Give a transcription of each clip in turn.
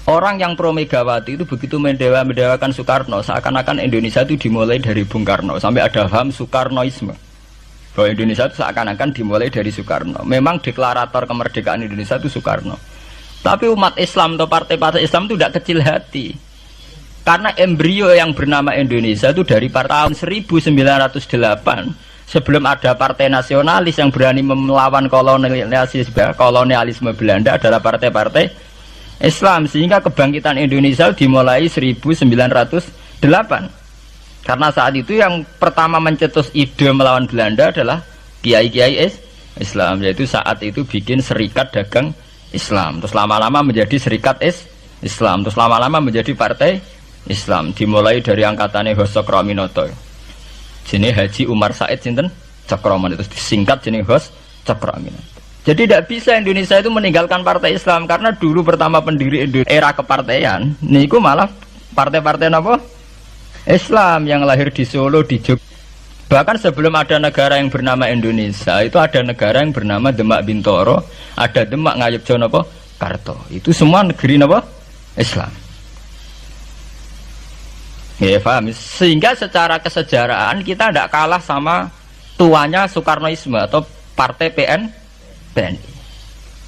Orang yang pro Megawati itu begitu mendewakan Soekarno, seakan-akan Indonesia itu dimulai dari Bung Karno, sampai ada paham Soekarnoisme. Bahwa Indonesia itu seakan-akan dimulai dari Soekarno. Memang deklarator kemerdekaan Indonesia itu Soekarno. Tapi umat Islam atau partai-partai Islam itu tidak kecil hati. Karena embrio yang bernama Indonesia itu dari tahun 1908, sebelum ada partai nasionalis yang berani melawan kolonialisme Belanda adalah partai-partai Islam, sehingga kebangkitan Indonesia dimulai 1908. Karena saat itu yang pertama mencetus ide melawan Belanda adalah kiai-kiai Islam, yaitu saat itu bikin serikat dagang Islam, terus lama-lama menjadi serikat Islam, terus lama-lama menjadi partai Islam. Dimulai dari angkatannya Hos Cokroaminoto, jenis Haji Umar Said sinten Cokroaminoto, itu disingkat jenis Hos Cokroaminoto. Jadi tidak bisa Indonesia itu meninggalkan partai Islam, karena dulu pertama pendiri era kepartaian niku malah partai-partai apa? Islam yang lahir di Solo, di Jogja. Bahkan sebelum ada negara yang bernama Indonesia, itu ada negara yang bernama Demak Bintoro, ada Demak Ngayogyakarta apa? Karto. Itu semua negeri apa? Islam. Ya, paham? Sehingga secara kesejarahan kita tidak kalah sama tuanya Soekarnoisme atau partai PNI.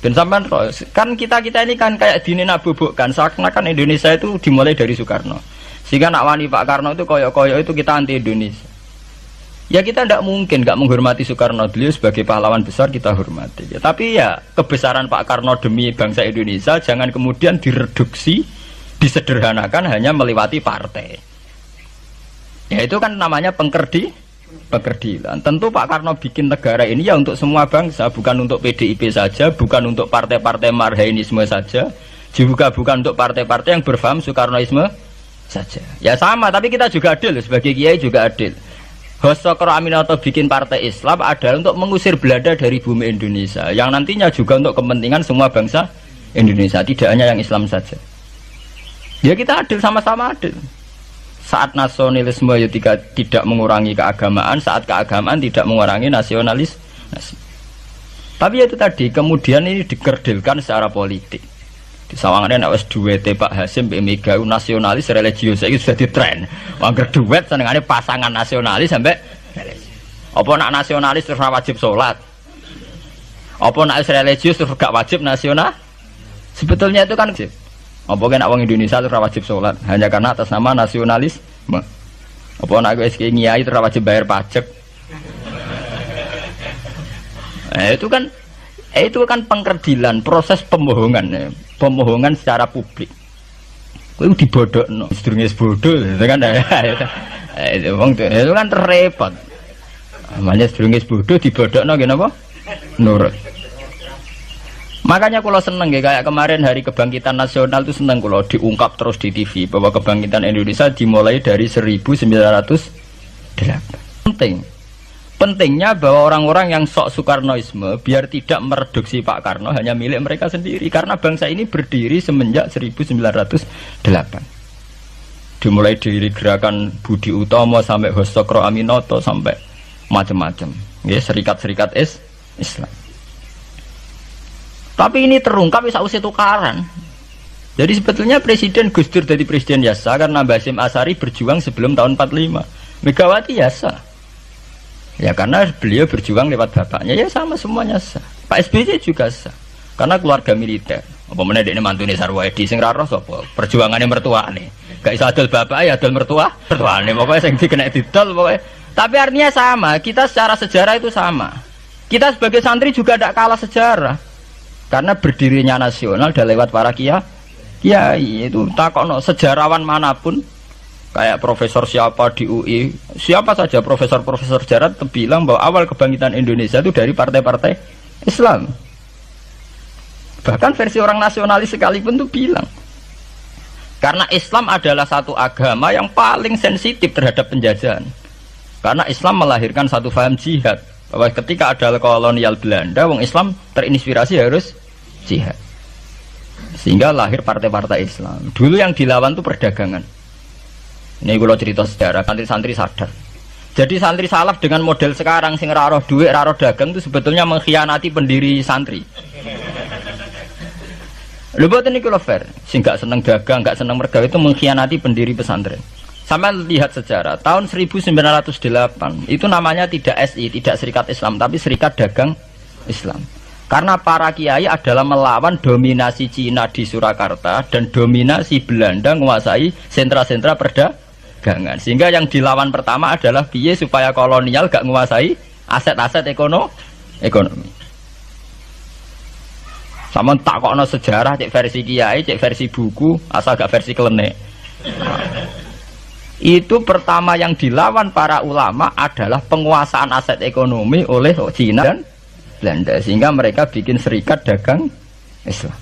Dan sampai kan kita ini kan kayak dinabubukkan seakan-akan Indonesia itu dimulai dari Soekarno, sehingga nak wani Pak Karno itu koyok-koyok itu kita anti Indonesia. Ya kita tidak mungkin nggak menghormati Soekarno, beliau sebagai pahlawan besar kita hormati ya. Tapi ya kebesaran Pak Karno demi bangsa Indonesia jangan kemudian direduksi, disederhanakan hanya melewati partai. Ya itu kan namanya pekerdilan. Tentu Pak Karno bikin negara ini ya untuk semua bangsa, bukan untuk PDIP saja, bukan untuk partai-partai marhainisme saja, juga bukan untuk partai-partai yang berfaham Soekarnoisme saja. Ya sama, tapi kita juga adil, sebagai kiai juga adil. Hos Cokroaminoto bikin partai Islam adalah untuk mengusir Belanda dari bumi Indonesia, yang nantinya juga untuk kepentingan semua bangsa Indonesia, tidak hanya yang Islam saja. Ya kita adil, sama-sama adil. Saat nasionalisme ya tidak mengurangi keagamaan, saat keagamaan tidak mengurangi nasionalis. Tapi itu tadi, kemudian ini dikerdilkan secara politik. Di sawangannya nak wis duet Pak Hasim Mbak Mega nasionalis religius itu sudah ditren. Wangger duet senengane pasangan nasionalis sampai apa nak nasionalis terus wajib sholat, apa nak religius terus gak wajib nasional. Sebetulnya itu kan apa kan orang Indonesia itu wajib sholat hanya karena atas nama nasionalisme. Apa nak gue ngiyai itu wajib bayar pajak. Itu kan pengkerdilan, proses pembohongan, pembohongan secara publik. Itu dibodokno, sedurunge bodoh, itu kan itu kan repot. Namanya sedurunge bodoh dibodokno ngene apa? Nurut. Makanya kalau seneng ya, kayak kemarin Hari Kebangkitan Nasional itu seneng kalau diungkap terus di TV bahwa kebangkitan Indonesia dimulai dari 1908. Pentingnya bahwa orang-orang yang sok Soekarnoisme biar tidak mereduksi Pak Karno hanya milik mereka sendiri, karena bangsa ini berdiri semenjak 1908. Dimulai dari gerakan Budi Utomo sampai Hos Cokroaminoto sampai macam-macam, ya, serikat-serikat Islam. Tapi ini terungkap bisa usia tukaran. Jadi sebetulnya Presiden Gus Dur jadi Presiden Yasa karena Basim Asari berjuang sebelum tahun 45. Megawati Yasa ya karena beliau berjuang lewat bapaknya, ya sama semuanya sah. Pak SBY juga sah karena keluarga militer. Apa meneh dekne mantune Sarwaedi sing ra roh sapa? Perjuangane mertuane. Gak iso adol bapak ya adol mertuane. Pokoke sing dikena didol pokoke. Tapi artinya sama, kita secara sejarah itu sama. Kita sebagai santri juga tidak kalah sejarah. Karena berdirinya nasional dan lewat para kiai itu takokno sejarawan manapun kayak profesor siapa di UI, siapa saja profesor sejarah bilang bahwa awal kebangkitan Indonesia itu dari partai-partai Islam. Bahkan versi orang nasionalis sekalipun tuh bilang karena Islam adalah satu agama yang paling sensitif terhadap penjajahan. Karena Islam melahirkan satu faham jihad, bahwa ketika ada kolonial Belanda, wong Islam terinspirasi harus jihad. Sehingga lahir partai-partai Islam. Dulu yang dilawan itu perdagangan. Ini kalau cerita sejarah, santri-santri sadar. Jadi santri salaf dengan model sekarang sing raroh duit, raroh dagang itu sebetulnya mengkhianati pendiri santri. Lho boten niku lho fair. Sing gak seneng dagang, gak seneng mergawe itu mengkhianati pendiri pesantren. Sama lihat sejarah, tahun 1908 itu namanya tidak SI, tidak Serikat Islam, tapi Serikat Dagang Islam. Karena para kiai adalah melawan dominasi Cina di Surakarta dan dominasi Belanda menguasai sentra-sentra perdagangan. Sehingga yang dilawan pertama adalah piye supaya kolonial gak menguasai aset-aset ekonomi. Sama takokno sejarah, cek versi kiai, cek versi buku, asal gak versi klenek. Itu pertama yang dilawan para ulama adalah penguasaan aset ekonomi oleh Cina dan Belanda, sehingga mereka bikin Serikat Dagang Islam.